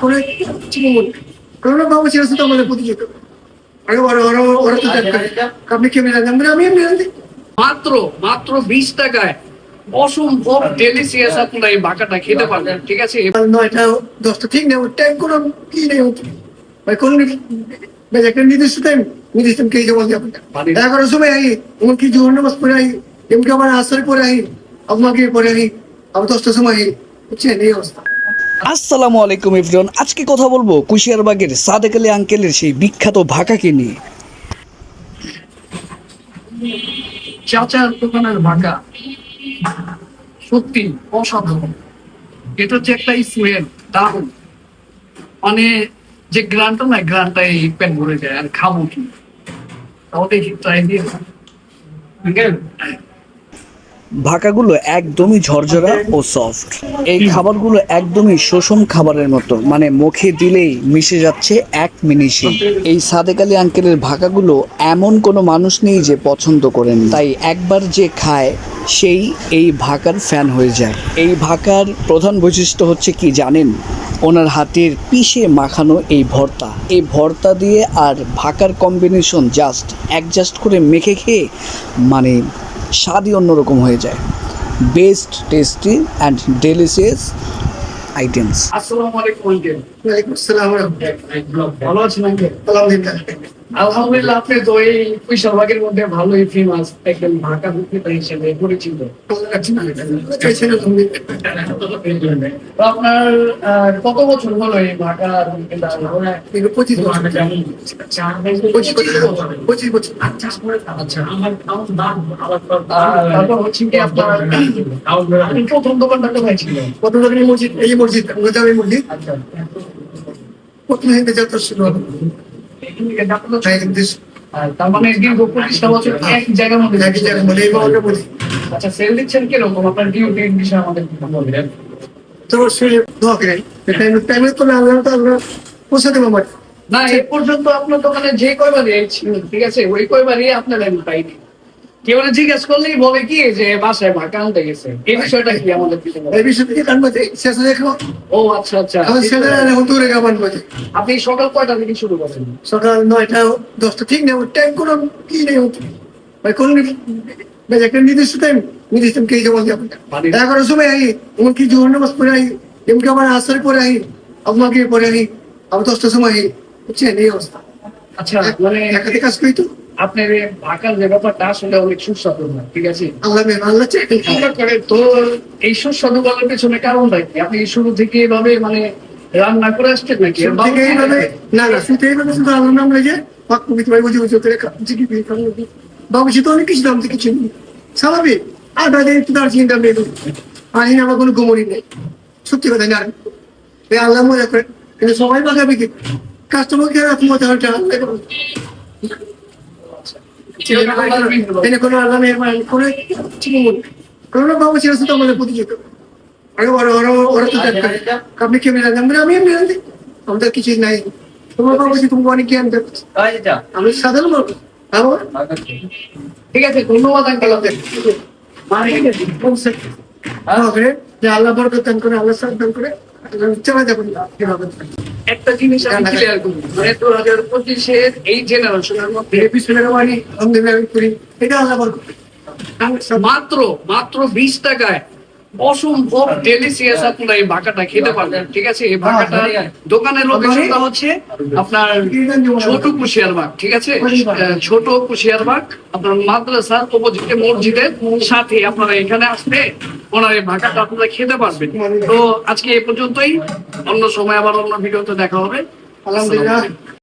করে করোনা বাবু ছিল তো আমাদের প্রতি যেত আগে ওরা তো আপনি কেমনি জানবেন আমি এমনি জানতে মাত্র মাত্র 20 টাকায় অসম্ভব ডেলিসিয়াস আপনারা এই ভাকাটা খেতে পারবেন। ঠিক আছে, 9টা 10টা ঠিক নেই টাইম কোনো কি নেই ভাই কোন একটা নির্দিষ্ট টাইম কে জমা দিয়ে আপনার 11টার সময় আই এমনকি জোহর নামাজ পড়ে আই এমনকি আমার আসরে পরে আই আপনাকে পরে আই আবার 10টার সময় আই বুঝছেন এই অবস্থা। আসসালামু আলাইকুম এভরিওয়ান, আজকে কথা বলবো কুশিয়ারবাগের সাদেক আলী আঙ্কেলের সেই বিখ্যাত ভাকাকে নিয়ে। চাচার দোকানের ভাকা সত্যি অসাধারণ। এটা হচ্ছে একটা স্মেল দারুণ, মানে যে গ্রানটা না গ্রানটা এই পেন ভরে যায়। আর খাবো কি তাহলে ট্রাই দিয়ে ভাকাগুলো একদমই ঝরঝরা ও সফট। এই খাবারগুলো একদমই সুষম খাবারের মতো, মানে মুখে দিলেই মিশে যাচ্ছে এক মিনিটে। এই সাদেক আলী আঙ্কেলের ভাকাগুলো এমন কোনো মানুষ নেই যে পছন্দ করেন, তাই একবার যে খায় সেই এই ভাকার ফ্যান হয়ে যায়। এই ভাকার প্রধান বৈশিষ্ট্য হচ্ছে কি জানেন? ওনার হাতের পিষে মাখানো এই ভর্তা, এই ভর্তা দিয়ে আর ভাকার কম্বিনেশন জাস্ট অ্যাডজাস্ট করে মেখে খেয়ে মানে স্বাদই অন্যরকম হয়ে যায়। Best tasty and delicious items. আসসালামু আলাইকুম আঙ্কেল। ওয়ালাইকুম আসসালাম ওয়া রাহমাতুল্লাহ। ভালো আছেন আঙ্কেল? আলহামদুলিল্লাহ। আলহামদুলিল্লাহ। আপনি তো এই কুশিয়ারবাগের মধ্যে ভালোই ফেমাস, একদম ভাকা বিক্রেতা হিসেবে পরিচিত। তো আপনার কত বছর হলো এই ভাকা বিক্রেতা? 25 বছর। আচ্ছা, তারপর হচ্ছে কি আপনার আপনি প্রথম দোকানটা কোথায় ছিল? প্রথম দোকান এই মসজিদ গোজামি মসজিদ। আচ্ছা, প্রথম হিন্দু যাত্রা শুরু হলো তার মানে দীর্ঘ 25টা বছর এক জায়গার মধ্যে একই জায়গায় বলে এই বাবাকে বলি আচ্ছা, সেল দিচ্ছেন কিরকম? আপনার ডিউটির বিষয়ে আমাদের বলবেন। তো সে দোয়া করেন টাইমে তো আল্লাহ তো আল্লাহ পৌঁছাতে পারবেন না, এ পর্যন্ত আপনার দোকানে যে কয়বারই ছিল, ঠিক আছে, ওই কয়বারই আপনার আমি পাইনি। কেউ জিজ্ঞেস করলেই বলে কি যে বাসায় ভাকা আনতে গেছে। এই বিষয়টা কি আমাদের এই বিষয় থেকে কান বাজে শেষ হয়ে গেল। ও আচ্ছা আচ্ছা, আমাদের ছেলেরা এখন দূরে গাবান বাজে। আপনি সকাল কয়টা থেকে শুরু করেন? সকাল 9টা 10টা ঠিক নেই টাইম কোনো কি নেই ভাই কোন একটা নির্দিষ্ট টাইম কে জমা দিয়ে আপনার 11টার সময় আই এমনকি জোহর নামাজ পড়ে আই এমনকি আমার আসরে পরে আই আপনাকে পরে আই আবার 10টার সময় আই বুঝছেন এই অবস্থা। আচ্ছা, মানে একাতে কাজ করি তো আপনার ভাকার যে ব্যাপারটা আসলে অনেক সুস্বাদু না, ঠিক আছে। আল্লাহ চাই করে তো এই সুস্বাদু বলার পেছনে কারণটা কি? আপনি শুরু থেকে এভাবে মানে রান্না করে আসছেন নাকি? না শুধু এইভাবে শুধু আল্লাহ নাম লেগে পাক পবিত্র ভাই বুঝে বুঝে বাবুজি তো অনেক কিছু দাম থেকে কিছু স্বাভাবিক আর দাদা একটু তার চিন্তা নেই আইন আমার কোনো গোমরি নেই সত্যি কথা না এই আল্লাহ মজা করে কিন্তু সবাই বাগাবে কি কাস্টমার কেয়ার আপনি মজা হচ্ছে কোনো আল্লাহ করে করোনা বাবু ছিল তো আমাদের প্রতি যেত আগে ওরা তো আপনি কেমনি জানবেন আমি এমনি জানতে আমাদের কিছু নাই তোমার বাবুজি তুমি অনেক জ্ঞান দেবে আমি সাধারণ বলবো ঠিক আছে, ধন্যবাদ আঙ্কেল। যে আল্লাহ বরকত দান করে আল্লাহ সাথ দান করে চলা যাবেন একটা জিনিস আমি ক্লিয়ার করি, মানে 2025-এর এই জেনারেশনের মধ্যে এটা আল্লাহ বরকত মাত্র মাত্র 20 টাকায় অসম্ভব ডেলিসিয়াস আপনারা এই ভাকাটা খেতে পারবেন। ঠিক আছে, এই ভাকাটা দোকানের লোকেশনটা হচ্ছে আপনার ছোট কুশিয়ারবাগ। ঠিক আছে, ছোট কুশিয়ারবাগ আপনার মাদ্রাসার অপোজিটে মসজিদের সাথে আপনারা এখানে আসলে ওনার এই ভাকাটা আপনারা খেতে পারবেন। তো আজকে এই পর্যন্তই, অন্য সময় আবার অন্য ভিডিওতে দেখা হবে। আলহামদুলিল্লাহ।